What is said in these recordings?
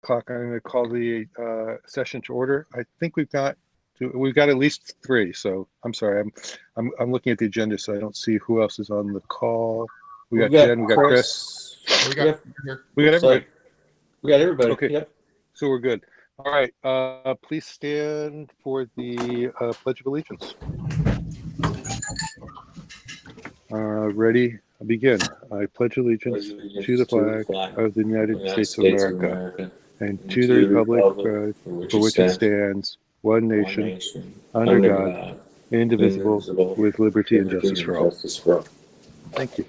o'clock. I'm going to call the session to order. I think we've got at least 3. So I'm sorry. I'm looking at the agenda, so I don't see who else is on the call. We got Jen. We got Chris. We got everybody. We got everybody. Okay. Yep. So we're good. All right. Please stand for the Pledge of Allegiance. Ready? Begin. I pledge allegiance to the flag of the United States of America and to the republic for which it stands, one nation, under God, indivisible, with liberty and justice for all. Thank you.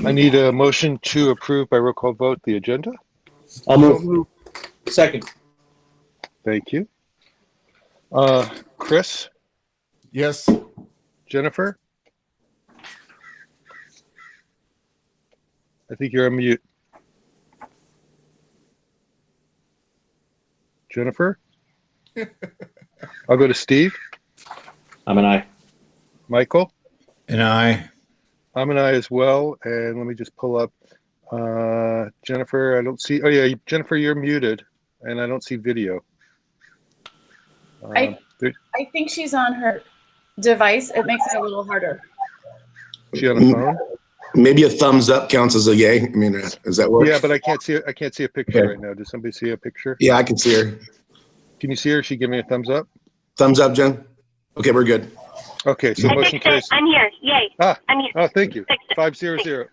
I need a motion to approve by roll call vote the agenda. I'll move. Second. Thank you. Chris? Yes. Jennifer? I think you're on mute. Jennifer? I'll go to Steve. I'm an aye. Michael? An aye. I'm an aye as well. And let me just pull up Jennifer. I don't see. Oh, yeah. Jennifer, you're muted. And I don't see video. I think she's on her device. It makes it a little harder. Is she on the phone? Maybe a thumbs up counts as a yay. I mean, does that work? Yeah, but I can't see. I can't see a picture right now. Does somebody see a picture? Yeah, I can see her. Can you see her? Is she giving me a thumbs up? Thumbs up, Jen. Okay, we're good. Okay, so motion carries. I'm here. Yay. I'm here. Oh, thank you. 500.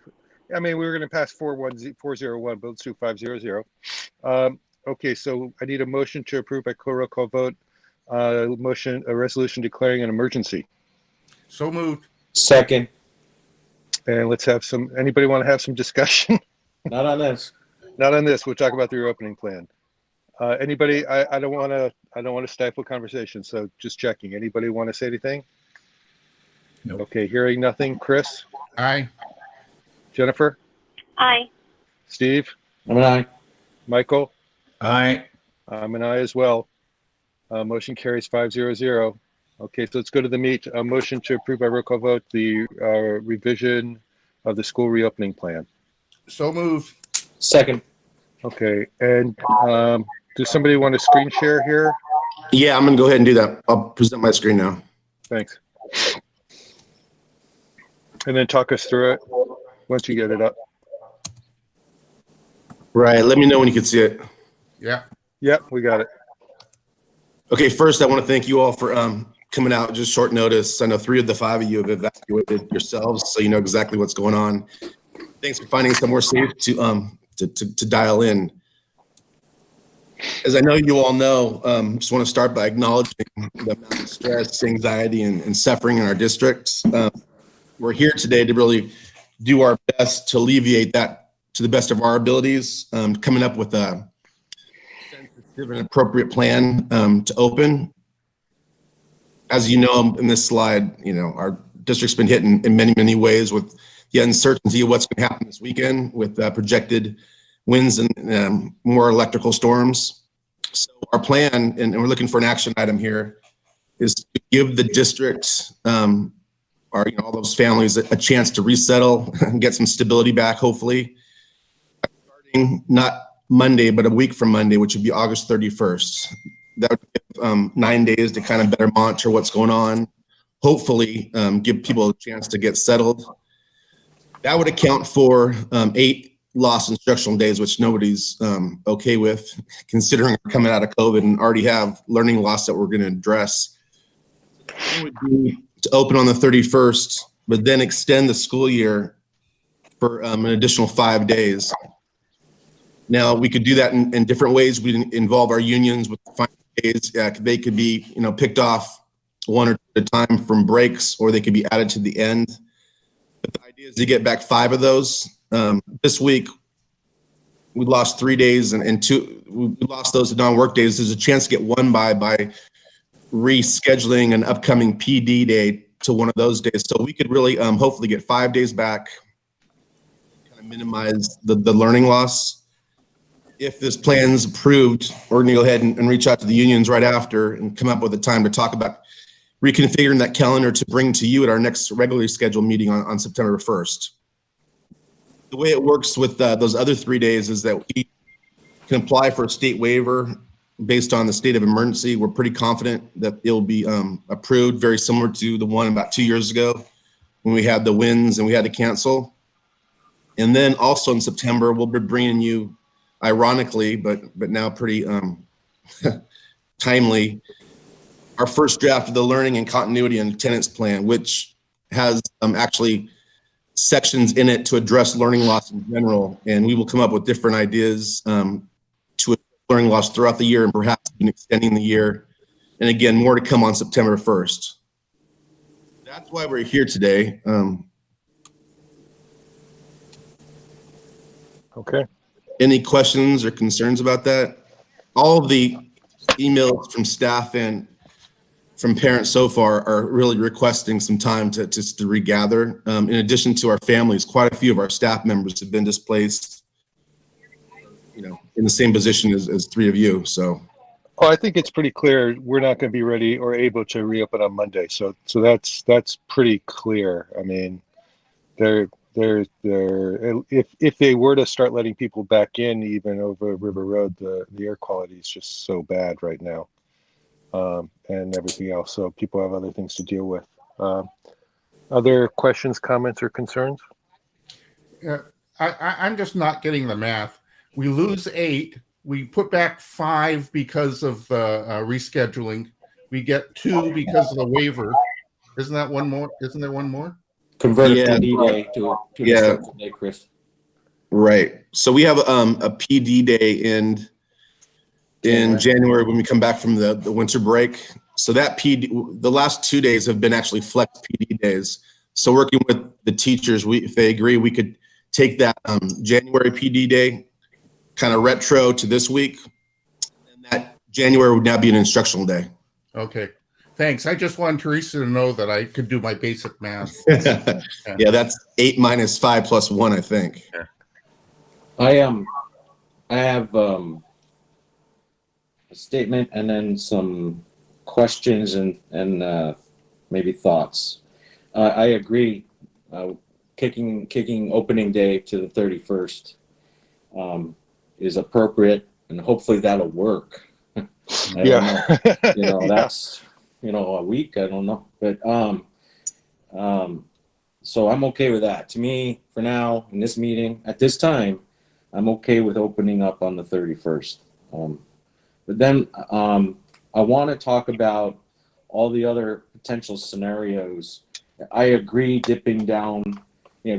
I mean, we were going to pass 401, but let's do 500. Okay, so I need a motion to approve by roll call vote. A resolution declaring an emergency. So moved. Second. And let's have anybody want to have some discussion? Not on this. Not on this. We'll talk about the reopening plan. Anybody? I don't want to stifle conversation. So just checking. Anybody want to say anything? No. Okay. Hearing nothing. Chris. Aye. Jennifer. Aye. Steve. I'm an aye. Michael. Aye. I'm an aye as well. Motion carries 500. Okay, so let's go to the meat. A motion to approve by roll call vote the revision of the school reopening plan. So moved. Second. Okay, and does somebody want to screen share here? Yeah, I'm going to go ahead and do that. I'll present my screen now. Thanks. And then talk us through it once you get it up. Right. Let me know when you can see it. Yeah. Yep, we got it. Okay, first I want to thank you all for coming out just short notice. I know 3 of the 5 of you have evacuated yourselves, so you know exactly what's going on. Thanks for finding somewhere safe to dial in. As I know you all know, just want to start by acknowledging the amount of stress, anxiety, and suffering in our districts. We're here today to really do our best to alleviate that to the best of our abilities, coming up with a sensitive and appropriate plan to open. As you know, in this slide, our district's been hit in many, many ways with the uncertainty of what's going to happen this weekend with projected winds and more electrical storms. So our plan, and we're looking for an action item here, is to give the district, all those families a chance to resettle and get some stability back, hopefully, starting not Monday, but a week from Monday, which would be August 31st. That would give 9 days to kind of better monitor what's going on. Hopefully, give people a chance to get settled. That would account for 8 lost instructional days, which nobody's okay with, considering we're coming out of COVID and already have learning loss that we're going to address. The plan would be to open on the 31st, but then extend the school year for an additional 5 days. Now, we could do that in different ways. We involve our unions with 5 days. They could be, picked off 1 or 2 at a time from breaks, or they could be added to the end. But the idea is to get back 5 of those. This week, we lost 3 days, and 2. We lost those non-work days. There's a chance to get 1 by rescheduling an upcoming PD day to one of those days. So we could really hopefully get 5 days back, kind of minimize the learning loss. If this plan's approved, we're going to go ahead and reach out to the unions right after and come up with a time to talk about reconfiguring that calendar to bring to you at our next regularly scheduled meeting on September 1st. The way it works with those other 3 days is that we can apply for a state waiver based on the state of emergency. We're pretty confident that it'll be approved, very similar to the one about 2 years ago when we had the winds and we had to cancel. And then also in September, we'll be bringing you, ironically, but now pretty timely, our first draft of the learning and continuity and attendance plan, which has actually sections in it to address learning loss in general. And we will come up with different ideas to address learning loss throughout the year and perhaps even extending the year. And again, more to come on September 1st. That's why we're here today. Okay. Any questions or concerns about that? All of the emails from staff and from parents so far are really requesting some time to regather. In addition to our families, quite a few of our staff members have been displaced, in the same position as three of you. So, I think it's pretty clear we're not going to be ready or able to reopen on Monday. So that's pretty clear. I mean, if they were to start letting people back in, even over River Road, the air quality is just so bad right now, and everything else. So people have other things to deal with. Other questions, comments, or concerns? I'm just not getting the math. We lose 8. We put back 5 because of rescheduling. We get 2 because of the waiver. Isn't that one more? Isn't there one more? Convert Yeah. a PD day to an instructional day, Chris. right. So we have a PD day in January when we come back from the winter break. So that PD, the last 2 days have been actually flex PD days. So working with the teachers, if they agree, we could take that January PD day, kind of retro to this week, and that January would now be an instructional day. Okay. Thanks. I just wanted Teresa to know that I could do my basic math. Yeah, that's 8 minus 5 plus 1, I think. I have a statement and then some questions and maybe thoughts. I agree. Kicking opening day to the 31st is appropriate, and hopefully that'll work. I don't know. That's a week. I don't know, but so I'm okay with that. To me, for now, in this meeting at this time, I'm okay with opening up on the 31st. But then I want to talk about all the other potential scenarios. I agree dipping down,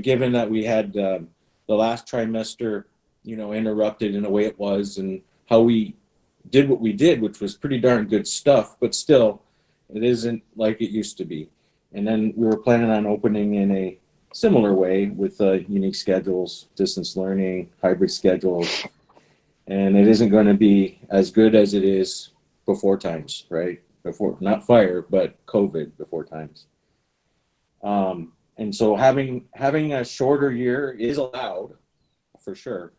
given that we had the last trimester, interrupted in the way it was, and how we did what we did, which was pretty darn good stuff, but still, it isn't like it used to be. And then we were planning on opening in a similar way with unique schedules, distance learning, hybrid schedules, and it isn't going to be as good as it is before times, right? Before, not fire, but COVID before times. And so having a shorter year is allowed, for sure.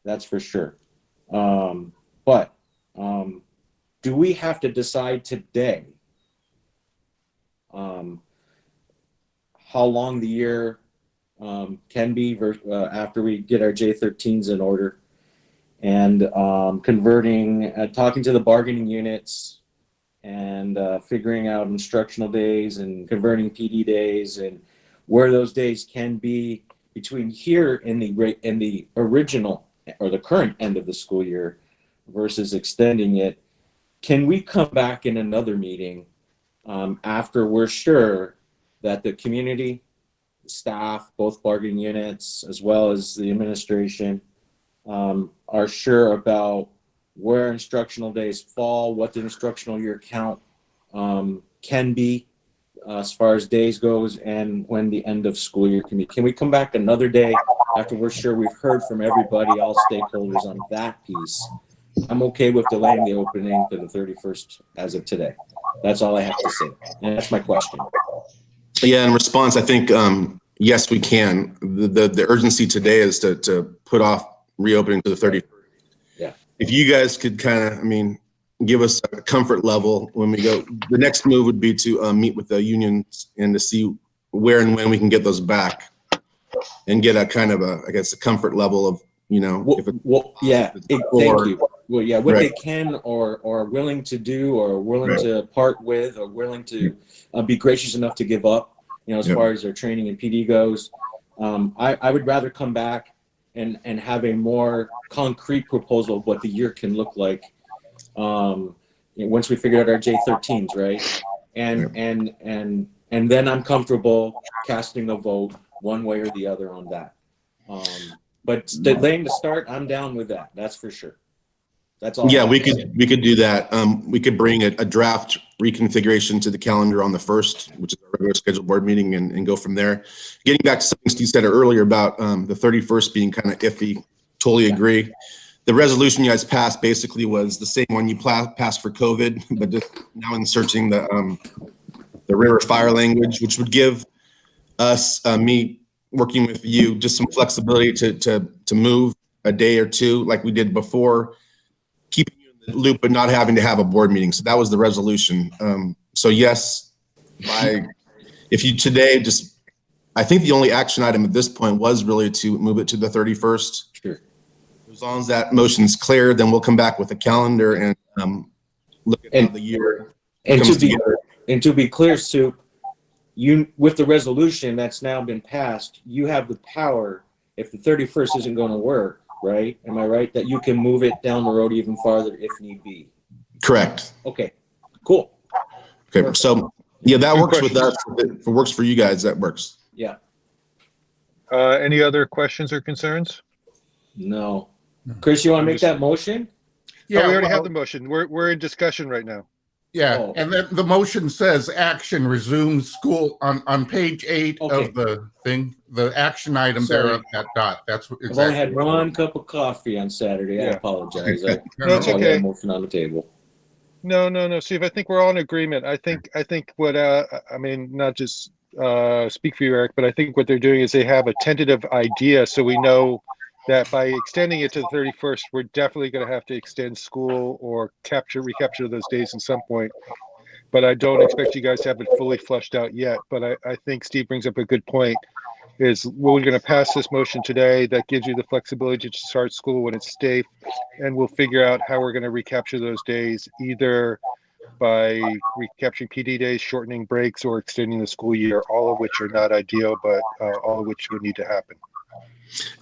That's for sure. But do we have to decide today how long the year can be after we get our J13s in order, and talking to the bargaining units and figuring out instructional days and converting PD days and where those days can be between here and the original or the current end of the school year versus extending it? Can we come back in another meeting after we're sure that the community, staff, both bargaining units, as well as the administration, are sure about where instructional days fall, what the instructional year count can be as far as days goes, and when the end of school year can be? Can we come back another day after we're sure we've heard from everybody, all stakeholders on that piece? I'm okay with delaying the opening to the 31st as of today. That's all I have to say. And that's my question. Yeah, in response, I think, yes, we can. The urgency today is to put off reopening to the 31st. Yeah. If you guys could kind of, give us a comfort level when we go, the next move would be to meet with the unions and to see where and when we can get those back and get a kind of a comfort level of, you know, Well, if it's thank you. Well, yeah, what they Right. can or are willing to do or willing Right. to part with or willing to be gracious enough to give up, you know, as Yep. far as their training and PD goes. I would rather come back and have a more concrete proposal of what the year can look like once we figure out our J13s, right? And then I'm comfortable casting a vote one way or the other on that. But delaying the start, I'm down with that. That's for sure. That's all. Yeah, we could do that. We could bring a draft reconfiguration to the calendar on the 1st, which is our regular scheduled board meeting, and go from there. Getting back to something Steve said earlier about the 31st being kind of iffy, totally agree. The resolution you guys passed basically was the same one you passed for COVID, but just now inserting the river fire language, which would give us, me working with you, just some flexibility to move a day or two like we did before, keeping you in the loop but not having to have a board meeting. So that was the resolution. So yes, if you today just, I think the only action item at this point was really to move it to the 31st. Sure. As long as that motion's clear, then we'll come back with a calendar and look at how the year comes together. And to be clear, Soup, you with the resolution that's now been passed, you have the power, if the 31st isn't going to work, right? Am I right? That you can move it down the road even farther if need be. Correct. Okay, cool. Okay, Perfect. so yeah, that Good works with questions. us. If it works for you guys, that works. Yeah. Any other questions or concerns? No. Chris, you want to make that motion? Yeah, we already well, have the motion. We're in discussion right now. Yeah, Oh. and then the motion says action resumes school on page 8 Okay. of the thing. The action item there Sorry. of that dot. That's what I've only exactly. had one cup of coffee on Saturday. I Yeah. apologize. No, No, it's I got okay. a motion on the table. No, Steve, I think we're all in agreement. I think what, I mean, not just speak for you, Eric, but I think what they're doing is they have a tentative idea. So we know that by extending it to the 31st, we're definitely going to have to extend school or recapture those days at some point. But I don't expect you guys to have it fully flushed out yet. But I think Steve brings up a good point. Is we're going to pass this motion today that gives you the flexibility to start school when it's safe, and we'll figure out how we're going to recapture those days, either by recapturing PD days, shortening breaks, or extending the school year, all of which are not ideal, but all of which would need to happen.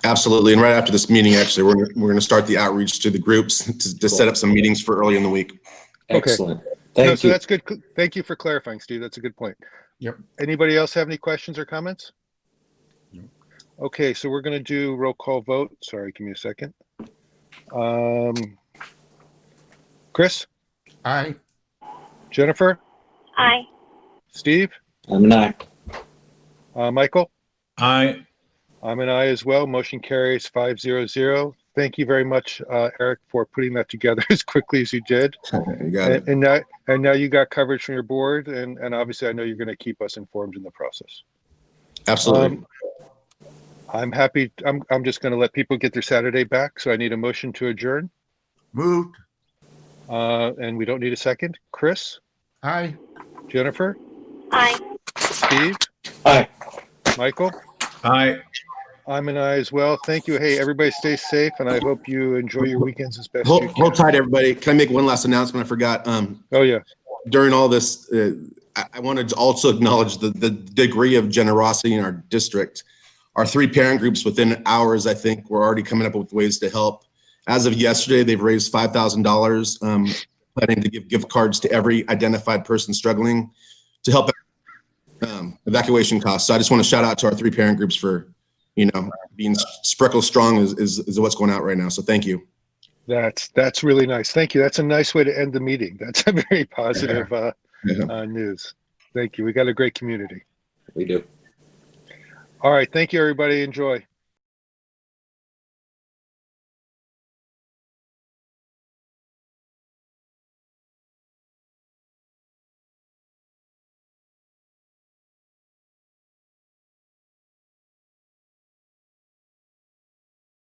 Absolutely. And right after this meeting, actually, we're going to start the outreach to the groups to set up some meetings for early in the week. Excellent. Okay. Thank No, you. so that's good. Thank you for clarifying, Steve. That's a good point. Yep. Anybody else have any questions or comments? No. Okay, so we're going to do roll call vote. Sorry, give me a second. Chris? Aye. Jennifer? Aye. Steve? I'm not. Michael? Aye. I'm an aye as well. Motion carries 5-0-0. Thank you very much, Eric, for putting that together as quickly as you did. You got it. And now you got coverage from your board, and obviously I know you're going to keep us informed in the process. Absolutely. I'm happy. I'm just going to let people get their Saturday back. So I need a motion to adjourn. Moved. And we don't need a second. Chris, Aye. Jennifer, Aye. Steve, Aye. Michael. Aye. I'm an aye as well. Thank you. Hey, everybody stay safe, and I hope you enjoy your weekends as best you Hold, can. hold tight, everybody. Can I make one last announcement? I forgot. Oh, yeah. During all this, I wanted to also acknowledge the degree of generosity in our district. Our 3 parent groups within hours, I think, were already coming up with ways to help. As of yesterday, they've raised $5,000, planning to give gift cards to every identified person struggling to help evacuation costs. So I just want to shout out to our 3 parent groups for, being Spreckels strong is what's going out right now. So thank you. That's really nice. Thank you. That's a nice way to end the meeting. That's a very positive news. Thank you. We got a great community. We do. All right. Thank you, everybody. Enjoy.